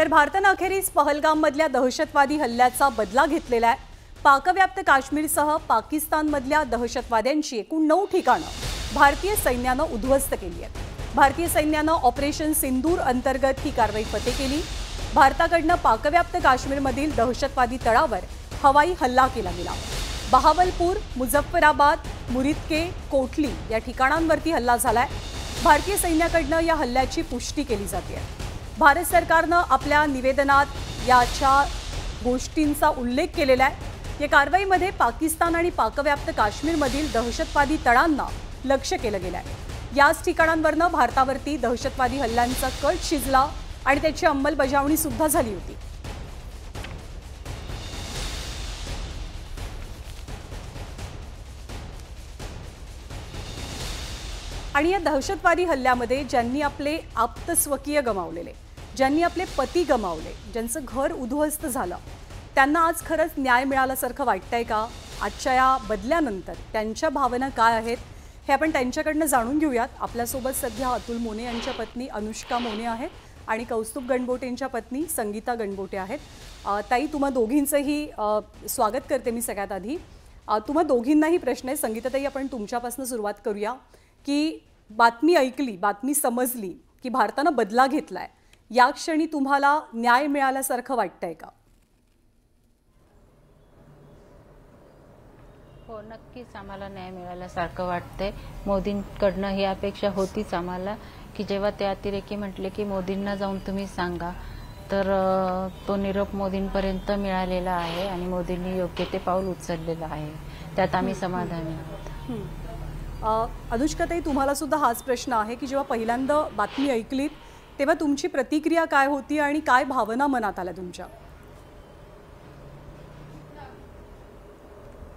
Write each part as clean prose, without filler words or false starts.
तर भारतानं अखेरीस पहलगाममधल्या दहशतवादी हल्ल्याचा बदला घेतलेला आहे। पाकव्याप्त काश्मीरसह पाकिस्तानमधल्या दहशतवाद्यांची एकूण 9 ठिकाणं भारतीय सैन्यानं उद्ध्वस्त केली आहेत। भारतीय सैन्यानं ऑपरेशन सिंदूर अंतर्गत ही कारवाई फते केली। भारताकडनं पाकव्याप्त काश्मीरमधील दहशतवादी तळावर हवाई हल्ला केला गेला। बहावलपूर, मुझफ्फराबाद, मुरिदके, कोटली या ठिकाणांवरती हल्ला झालाय। भारतीय सैन्याकडनं या हल्ल्याची पुष्टी केली जाते। भारत सरकारनं आपल्या निवेदनात याच्या गोष्टींचा उल्लेख केलेला आहे। या कारवाईमध्ये पाकिस्तान आणि पाकव्याप्त काश्मीरमधील दहशतवादी तळांना लक्ष्य केलं गेलं आहे। याच ठिकाणांवरनं भारतावरती दहशतवादी हल्ल्यांचा कट शिजला आणि त्याची अंमलबजावणी सुद्धा झाली होती। आणि या दहशतवादी हल्ल्यामध्ये ज्यांनी आपले आप्तस्वकीय गमावलेले, ज्यांनी आपले पती गमावले, ज्यांचं घर उद्ध्वस्त झालं, त्यांना आज खरंच न्याय मिळाल्यासारखं वाटतंय का? आजच्या या बदल्यानंतर त्यांच्या भावना काय आहेत हे आपण त्यांच्याकडनं जाणून घेऊयात। आपल्यासोबत सध्या अतुल मोने यांच्या पत्नी अनुष्का मोने आहेत आणि कौस्तुभ गणबोटेंच्या पत्नी संगीता गणबोटे आहेत। ताई, तुम्हा दोघींचंही स्वागत करते मी सगळ्यात आधी। तुम्हा दोघींनाही प्रश्न आहे। संगीता ताई, आपण तुमच्यापासून सुरुवात करूया की बातमी ऐकली, बातमी समजली की भारतानं बदला घेतलाय, या क्षणी तुम्हाला न्याय मिळाल्यासारखं वाटतंय का? हो, नक्कीच आम्हाला न्याय मिळाल्यासारखं वाटतंय। मोदींकडनं ही अपेक्षा होतीच आम्हाला की जेव्हा ते अतिरेकी म्हटले की मोदींना जाऊन तुम्ही सांगा, तर तो निरोप मोदींपर्यंत मिळालेला आहे आणि मोदींनी योग्य ते पाऊल उचललेलं आहे। त्यात आम्ही समाधानी आहोत। अनुष्काताई, तुम्हाला सुद्धा हाच प्रश्न आहे की जेव्हा पहिल्यांदा बातमी ऐकलीत तेव्हा तुमची प्रतिक्रिया काय होती आणि काय भावना मनात आल्या तुमच्या?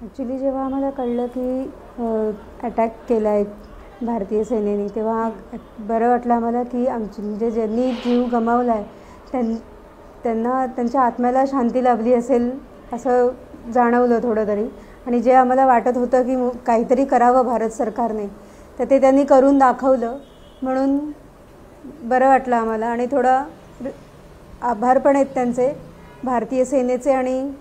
ॲक्च्युली जेव्हा आम्हाला कळलं की अटॅक केला आहे भारतीय सेनेने, तेव्हा बरं वाटलं आम्हाला की आमची म्हणजे ज्यांनी जीव गमावला आहे त्यांना त्यांच्या आत्म्याला शांती लाभली असेल असं जाणवलं थोडं तरी। आणि जे आम्हाला वाटत होतं की काहीतरी करावं भारत सरकारने, तर ते त्यांनी करून दाखवलं, म्हणून बरं वाटलं आम्हाला। आणि थोडा आभार पण आहेत त्यांचे, भारतीय सेनेचे आणि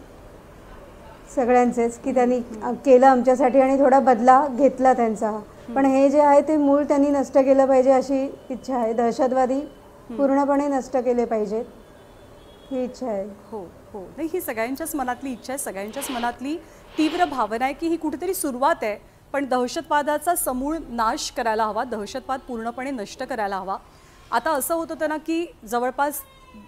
सगळ्यांचेच, की त्यांनी केलं आमच्यासाठी आणि थोडा बदला घेतला त्यांचा। पण हे जे आहे ते मूळ त्यांनी नष्ट केलं पाहिजे अशी इच्छा आहे। दहशतवादी पूर्णपणे नष्ट केले पाहिजेत ही इच्छा आहे। हो हो, नाही, ही सगळ्यांच्याच मनातली इच्छा आहे, सगळ्यांच्याच मनातली तीव्र भावना आहे की ही कुठेतरी सुरुवात आहे, पण दहशतवादाचा समूळ नाश करायला हवा, दहशतवाद पूर्णपणे नष्ट करायला हवा। आता असं होत होतं ना की जवळपास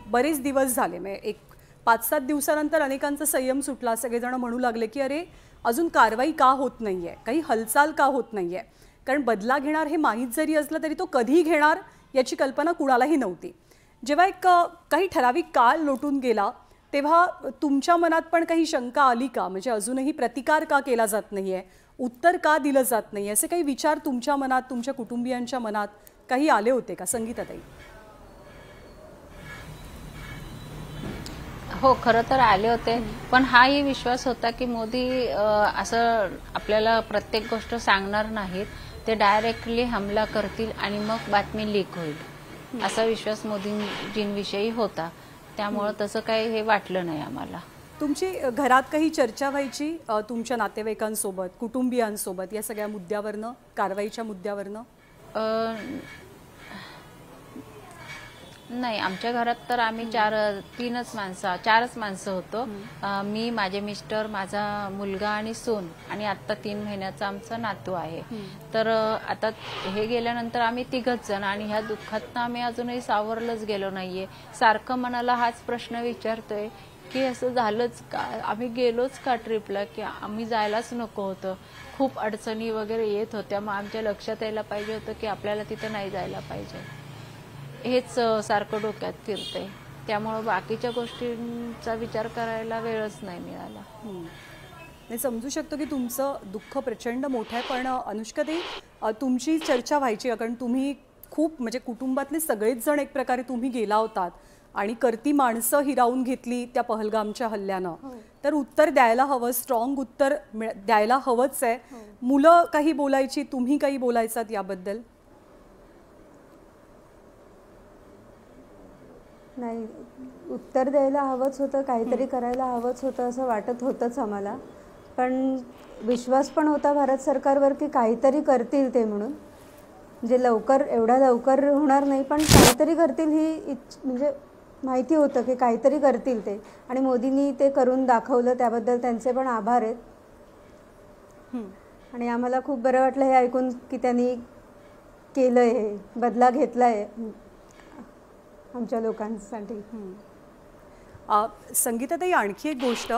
बरेच दिवस झाले, म्हणजे एक 5-7 दिवसानंतर अनेकांचा संयम सुटला। सगळेजण म्हणू लागले की अरे, अजून कारवाई का होत नाहीये, काही हालचाल का होत नाहीये? कारण बदला घेणार हे माहीत जरी असलं तरी तो कधी घेणार याची कल्पना कुणालाही नव्हती। जेव्हा एक काही ठराविक काळ लोटून गेला तेव्हा तुमच्या मनात पण काही शंका आली का? म्हणजे अजूनही प्रतिकार का केला जात नाहीये, उत्तर का दिलं जात नाही, असे काही विचार तुमच्या मनात, तुमच्या कुटुंबियांच्या मनात काही आले होते का? संगीताताई? हो, खरं तर आले होते, पण हाही विश्वास होता की मोदी असं आपल्याला प्रत्येक गोष्ट सांगणार नाहीत, ते डायरेक्टली हमला करतील आणि मग बातमी लीक होईल असा विश्वास मोदींजींविषयी होता। त्यामुळे तसं काही हे वाटलं नाही आम्हाला। तुमची घरात काही चर्चा व्हायची तुमच्या नातेवाईकांसोबत, कुटुंबियांसोबत या सगळ्या मुद्द्यावरनं, कारवाईच्या मुद्द्यावरनं? नाही, आमच्या घरात तर आम्ही चारच माणसं होतो। मी, माझे मिस्टर, माझा मुलगा आणि सून, आणि आता 3 महिन्याचा आमचा नातू आहे। तर आता हे गेल्यानंतर आम्ही 3घच जण, आणि ह्या दुःखातनं आम्ही अजूनही सावरलंच गेलो नाहीये। सारखं मनाला हाच प्रश्न विचारतोय की असं झालंच का, आम्ही गेलोच का ट्रिपला, की आम्ही जायलाच नको होतं। खूप अडचणी वगैरे येत होत्या, मग आमच्या लक्षात यायला पाहिजे होतं की आपल्याला तिथं नाही जायला पाहिजे, हेच सारखं डोक्यात फिरतंय। त्यामुळे बाकीच्या गोष्टींचा विचार करायला वेळच नाही मिळाला। मी समजू शकतो की तुमचं दुःख प्रचंड मोठं आहे, पण अनुष्काताई, तुमची चर्चा व्हायची कारण तुम्ही खूप, म्हणजे कुटुंबातले सगळेच जण एक प्रकारे तुम्ही गेला होतात आणि करती माणसं हिरावून घेतली त्या पहलगामच्या हल्ल्यानं, तर उत्तर द्यायला हवं, स्ट्रॉंग उत्तर द्यायला हवंच आहे। मुलं काही बोलायची, तुम्ही काही बोलायचात याबद्दल? नाही, उत्तर द्यायला हवंच होतं, काहीतरी करायला हवंच होतं असं वाटत होतंच आम्हाला. पण विश्वास पण होता भारत सरकारवर की काहीतरी करतील ते म्हणून. म्हणजे एवढ्या लवकर होणार नाही, पण काहीतरी करतील ही म्हणजे माहिती होतं की काहीतरी करतील ते. आणि मोदींनी ते करून दाखवलं, त्याबद्दल त्यांचे पण आभार आहेत. आणि आम्हाला खूप बरं वाटलं हे ऐकून की त्यांनी केलं, हे बदला घेतला आहे आमच्या लोकांसाठी. संगीताताई, आणखी एक गोष्ट,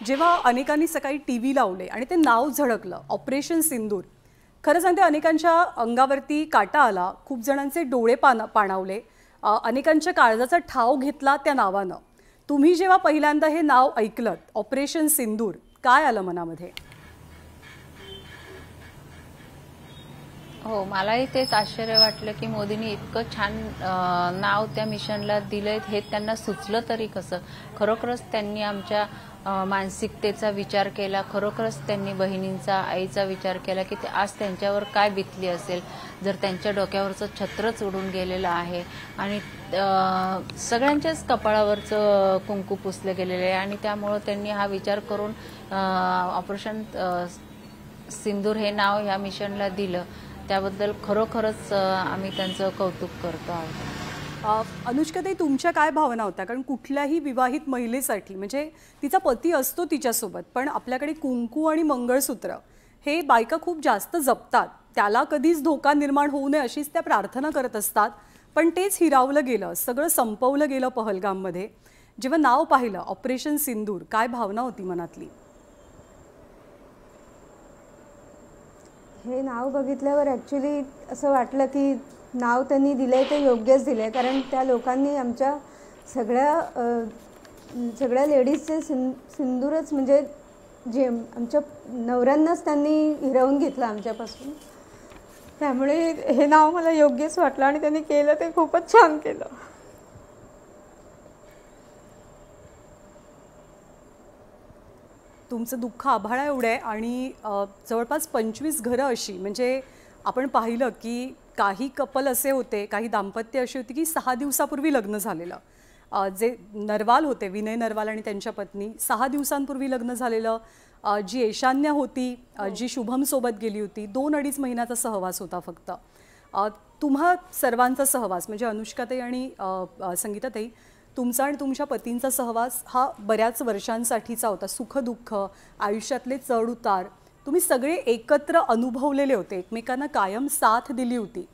जेव्हा अनेकांनी सकाळी TV लावले आणि ते नाव झळकलं ऑपरेशन सिंदूर, खरं सांगते अनेकांच्या अंगावरती काटा आला, खूप जणांचे डोळे पाणावले, अनेकांच्या काळजाचा ठाव घेतला त्या नावानं. तुम्ही जेव्हा पहिल्यांदा हे नाव ऐकलं ऑपरेशन सिंदूर, काय आलं मनामध्ये? हो, मलाही तेच आश्चर्य वाटलं की मोदींनी इतकं छान नाव त्या मिशनला दिलंय, हे त्यांना सुचलं तरी कसं. खरोखरच त्यांनी आमच्या मानसिकतेचा विचार केला, खरोखरच त्यांनी बहिणींचा, आईचा विचार केला की आज त्यांच्यावर काय बितली असेल, जर त्यांच्या डोक्यावरचं छत्रच उडून गेलेलं आहे आणि सगळ्यांच्याच कपाळावरचं कुंकू पुसलं गेलेलं आहे. आणि त्यामुळं त्यांनी हा विचार करून ऑपरेशन सिंदूर हे नाव ह्या मिशनला दिलं. त्याबद्दल खरोखरच आम्ही त्यांचं कौतुक करतो आहोत. अनुष्काताई, तुमच्या काय भावना होत्या? कारण कुठल्याही विवाहित महिलेसाठी, म्हणजे तिचा पती असतो तिच्यासोबत, पण आपल्याकडे कुंकू आणि मंगळसूत्र हे बायका खूप जास्त जपतात, त्याला कधीच धोका निर्माण होऊ नये अशीच त्या प्रार्थना करत असतात. पण तेच हिरावलं गेलं, सगळं संपवलं गेलं पहलगाममध्ये. जेव्हा नाव पाहिलं ऑपरेशन सिंदूर, काय भावना होती मनातली? हे नाव बघितल्यावर ॲक्च्युली असं वाटलं की नाव त्यांनी दिलं आहे ते योग्यच दिलं आहे. कारण त्या लोकांनी आमच्या सगळ्या लेडीजचे सिंदूरच, म्हणजे जे आमच्या नवऱ्यांनाच त्यांनी हिरवून घेतलं आमच्यापासून. त्यामुळे हे नाव मला योग्यच वाटलं आणि त्यांनी केलं ते खूपच छान केलं. तुमचं दुःख आभाळा एवढं आहे आणि जवळपास 25 घरं अशी, म्हणजे आपण पाहिलं की काही कपल असे होते, काही दाम्पत्य अशी होती की 6 दिवसापूर्वी लग्न झालेलं. जे नरवाल होते, विनय नरवाल आणि त्यांच्या पत्नी, 6 दिवसांपूर्वी लग्न झालेलं. जी ईशान्या होती, जी शुभमसोबत गेली होती, 2-2.5 महिन्याचा सहवास होता फक्त. तुम्हा सर्वांचा सहवास, म्हणजे अनुष्काताई आणि संगीताताई, तुमचा आणि तुमच्या पतींचा सहवास हा बऱ्याच वर्षांसाठीचा होता. सुखदुःख, आयुष्यातले चढ उतार तुम्ही सगळे एकत्र अनुभवलेले होते, एकमेकांना कायम साथ दिली होती.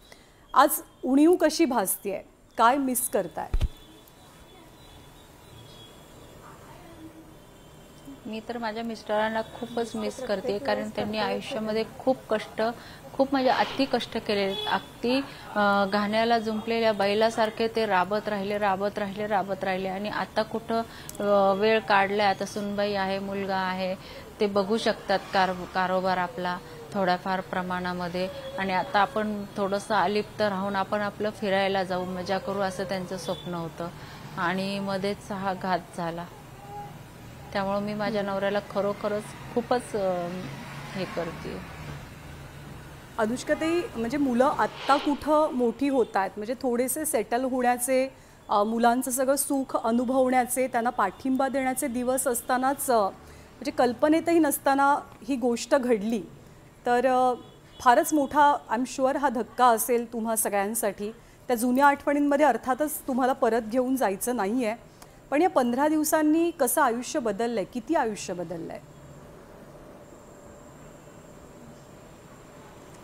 आज उणीव कशी भासतीये, काय मिस करताय? मी तर माझ्या मिस्टरांना खूपच मिस करते, कारण त्यांनी आयुष्यामध्ये खूप म्हणजे अति कष्ट केले. अगदी घाण्याला जुंपलेल्या बैलासारखे ते राबत राहिले आणि आता कुठं वेळ काढलाय. आता सुनबाई आहे, मुलगा आहे, ते बघू शकतात कारोबार आपला थोड्याफार प्रमाणामध्ये. आणि आता आपण थोडंसं अलिप्त राहून आपण आपलं फिरायला जाऊ, मजा करू, असं त्यांचं स्वप्न होतं. आणि मध्येच हा घात झाला. त्यामुळे मी माझ्या नवऱ्याला खरोखरच खूपच हे करते. अनुष्काताई, म्हणजे मुलं आत्ता कुठं मोठी होत आहेत, म्हणजे थोडेसे सेटल होण्याचे, मुलांचं सगळं सुख अनुभवण्याचे, त्यांना पाठिंबा देण्याचे दिवस असतानाच, म्हणजे कल्पनेतही नसताना ही गोष्ट घडली, तर फारच मोठा आय एम शुअर हा धक्का असेल तुम्हा सगळ्यांसाठी. त्या जुन्या आठवणींमध्ये अर्थातच तुम्हाला परत घेऊन जायचं नाही आहे, पण या 15 दिवसांनी कसं आयुष्य बदललं आहे, किती आयुष्य बदललं आहे?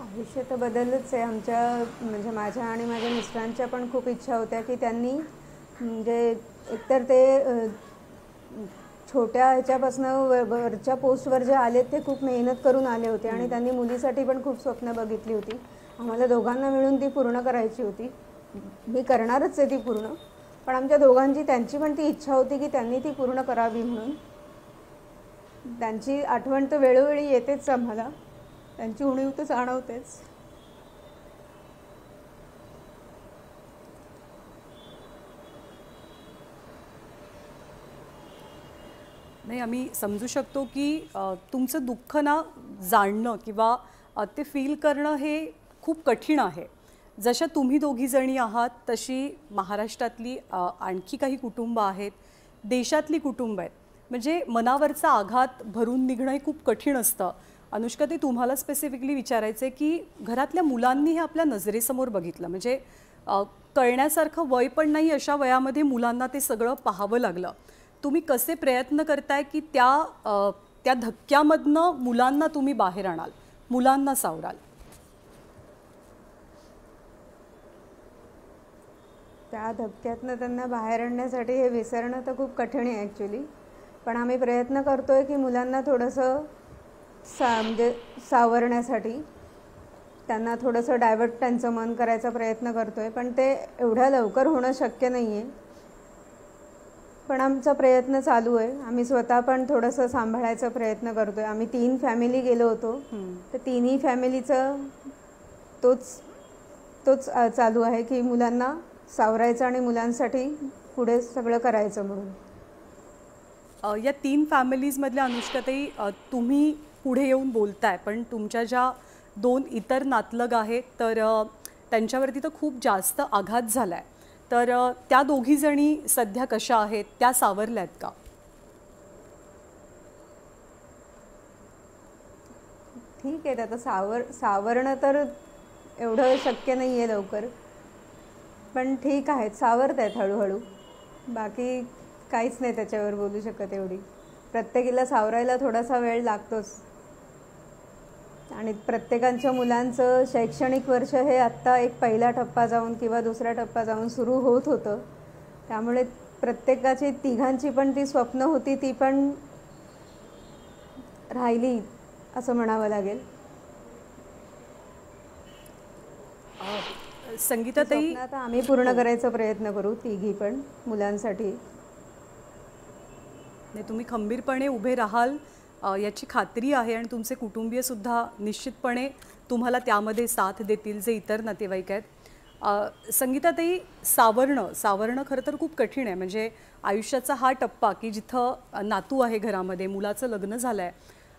आयुष्य तर बदललंच आहे. म्हणजे माझ्या आणि माझ्या मिस्टरांच्या पण खूप इच्छा होत्या की त्यांनी, म्हणजे एकतर ते छोट्या ह्याच्यापासनं वरच्या पोस्टवर जे आले ते खूप मेहनत करून आले होते आणि त्यांनी मुलीसाठी पण खूप स्वप्न बघितली होती. आम्हाला दोघांना मिळून ती पूर्ण करायची होती. मी करणारच आहे ती पूर्ण, पण आमच्या दोघांची, त्यांची पण ती इच्छा होती की त्यांनी ती पूर्ण करावी म्हणून. त्यांची आठवण तर वेळोवेळी येतेच आम्हाला, त्यांची उणीव तर जाणवतेच. नाही, आम्ही समजू शकतो की तुमचं दुःख ना जाणणं किंवा ते फील करणं हे खूप कठीण आहे. जशा तुम्ही दोघी जणी आहात तशी महाराष्ट्रातली आणखी काही कुटुंब आहेत, देशातली कुटुंब आहेत. म्हणजे मनावरचा आघात भरून निघणं हे खूप कठीण असतं. अनुष्का, ते तुम्हाला स्पेसिफिकली विचारायचं आहे की घरातल्या मुलांनी हे आपल्या नजरेसमोर बघितलं, म्हणजे कळण्यासारखं वय पण नाही अशा वयामध्ये मुलांना ते सगळं पाहावं लागलं. तुम्ही कसे प्रयत्न करताय की त्या धक्क्यामधनं मुलांना तुम्ही बाहेर आणाल, मुलांना सावराल? त्या धक्क्यातनं त्यांना बाहेर आणण्यासाठी हे विसरणं तर खूप कठीण आहे ॲक्च्युली. पण आम्ही प्रयत्न करतो आहे की मुलांना थोडंसं म्हणजे सावरण्यासाठी त्यांना थोडंसं डायव्हर्ट त्यांचं मन करायचा प्रयत्न करतो आहे. पण ते एवढ्या लवकर होणं शक्य नाही आहे. पण आमचा प्रयत्न चालू आहे. आम्ही स्वतः पण थोडंसं सांभाळायचा प्रयत्न करतो आहे. आम्ही 3 फॅमिली गेलो होतो, तर तिन्ही फॅमिलीचं तोच चालू आहे की मुलांना सावरायचं आणि मुलांसाठी पुढे सगळं करायचं म्हणून. या 3 फॅमिलीजमधल्या अनुष्काताई, तुम्ही पुढे येऊन बोलताय, पण तुमच्या ज्या 2 इतर नातलग आहेत तर त्यांच्यावरती तर खूप जास्त आघात झाला आहे. तर त्या दोघी जणी सध्या कशा आहेत? त्या सावरल्यात का? ठीक आहे, आता सावरणं तर एवढं शक्य नाही आहे लवकर, पण ठीक आहेत, सावरत आहेत हळूहळू. बाकी काहीच नाही त्याच्यावर बोलू शकत एवढी. प्रत्येकीला सावरायला थोडासा वेळ लागतोच. आणि प्रत्येकाच्या मुलांचं शैक्षणिक वर्ष हे आत्ता एक पहिला टप्पा जाऊन किंवा दुसरा टप्पा जाऊन सुरू होत होतं. त्यामुळे प्रत्येकाची, तिघांची पण ती स्वप्न होती ती पण राहिली असं म्हणावं लागेल. संगीताताई, आता आम्ही पूर्ण करायचा प्रयत्न करू तिघी पण मुलांसाठी. नाही, तुम्ही खंबीरपणे उभे राहाल याची खात्री आहे आणि तुमचे कुटुंबीयसुद्धा निश्चितपणे तुम्हाला त्यामध्ये साथ देतील, जे इतर नातेवाईक आहेत. संगीताताई, सावरणं खरं तर खूप कठीण आहे. म्हणजे आयुष्याचा हा टप्पा की जिथं नातू आहे घरामध्ये, मुलाचं लग्न झालं आहे,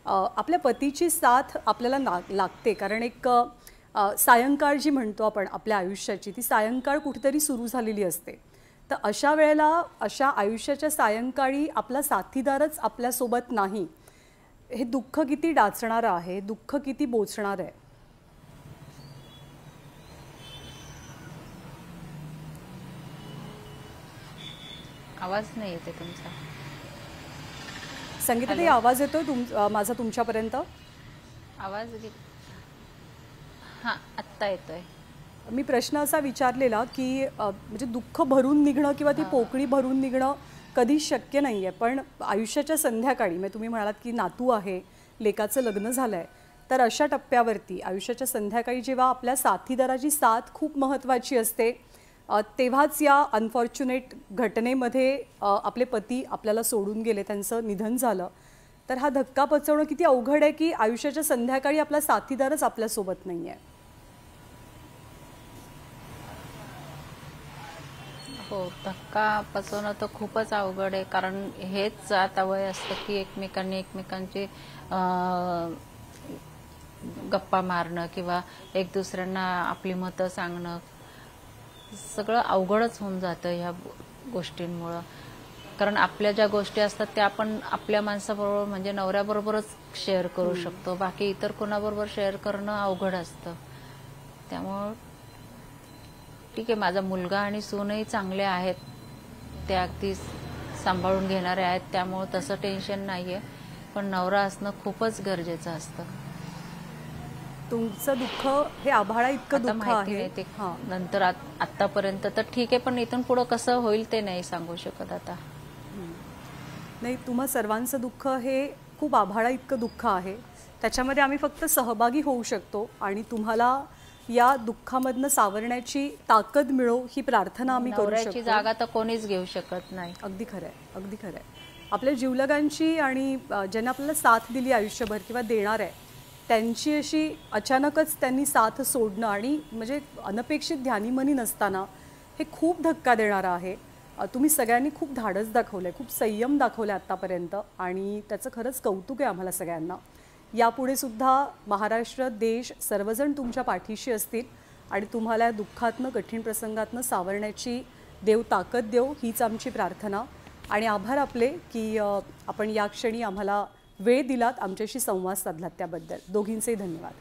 आपल्या पतीची साथ आपल्याला लागते. कारण एक सायंकाळ जी म्हणतो आपण आपल्या आयुष्याची, ती सायंकाळ कुठेतरी सुरू झालेली असते. तर अशा वेळेला, अशा आयुष्याच्या सायंकाळी आपला साथीदारच आपल्यासोबत नाही, हे दुःख किती डाचणारं आहे, दुःख किती बोचणार आहे. आवाज नाही येते तुमचा. संगीताताई, आवाज येतोय माझा तुमच्यापर्यंत? आवाज हां, आत्ता येतोय. मी प्रश्न असा विचारलेला की म्हणजे दुःख भरून निघणं किंवा ती पोकळी भरून निघणं कधी शक्य नाही आहे, पण आयुष्याच्या संध्याकाळी, म्हणजे तुम्ही म्हणालात की नातू आहे, लेकाचं लग्न झालं आहे, तर अशा टप्प्यावरती आयुष्याच्या संध्याकाळी जेव्हा आपल्या साथीदाराची साथ खूप महत्त्वाची असते, तेव्हाच या अनफॉर्च्युनेट घटनेमध्ये आपले पती आपल्याला सोडून गेले, त्यांचं निधन झालं. तर हा धक्का पचवणं किती अवघड आहे की आयुष्याच्या संध्याकाळी आपला साथीदारच आपल्यासोबत नाही आहे. हो, धक्का पचवणं तर खूपच अवघड आहे. कारण हेच आता वय असतं की एकमेकांची गप्पा मारणं किंवा एक दुसऱ्यांना आपली मतं सांगणं सगळं अवघडच होऊन जातं ह्या गोष्टींमुळं. कारण आपल्या ज्या गोष्टी असतात त्या आपण आपल्या माणसाबरोबर, म्हणजे नवऱ्याबरोबरच शेअर करू शकतो, बाकी इतर कोणाबरोबर शेअर करणं अवघड असतं. त्यामुळं ठीक आहे, माझा मुलगा आणि सूनही चांगले आहेत, ते अगदी सांभाळून घेणारे आहेत, त्यामुळं तसं टेन्शन नाही आहे. पण नवरा असणं खूपच गरजेचं असतं. तुमचं दुःख हे आभाळा इतकं दुःख आहे ते नंतर आतापर्यंत तर ठीक आहे, पण इथून पुढं कसं होईल ते नाही सांगू शकत आता. नाही, तुम्हा सर्वांचं दुःख हे खूप आभाळा इतकं दुःख आहे, त्याच्यामध्ये आम्ही फक्त सहभागी होऊ शकतो आणि तुम्हाला या दुःखामधनं सावरण्याची ताकद मिळो ही प्रार्थना आम्ही करू शकतो. नवऱ्याची जागा तर कोणीच घेऊ शकत नाही. अगदी खरं आहे, अगदी खरं आहे. आपल्या जीवलगांची आणि ज्यांना आपल्याला साथ दिली आयुष्यभर किंवा देणार आहे, त्यांची अशी अचानकच त्यांनी साथ सोडणं आणि म्हणजे अनपेक्षित ध्यानीमनी नसताना हे खूप धक्का देणारं आहे. तुम्ही सगळ्यांनी खूप धाडस दाखवलं आहे, खूप संयम दाखवला आहे आत्तापर्यंत आणि त्याचं खरंच कौतुक आहे आम्हाला सगळ्यांना. यापुढे सुद्धा महाराष्ट्र, देश सर्वजण तुमच्या पाठीशी असतील आणि तुम्हाला या दुःखातनं कठीण प्रसंगातनं सावरण्याची देव ताकद देव हीच आमची प्रार्थना. आणि आभार आपले की आपण या क्षणी आम्हाला वेळ दिलात, आमच्याशी संवाद साधलात त्याबद्दल दोघींचेही धन्यवाद.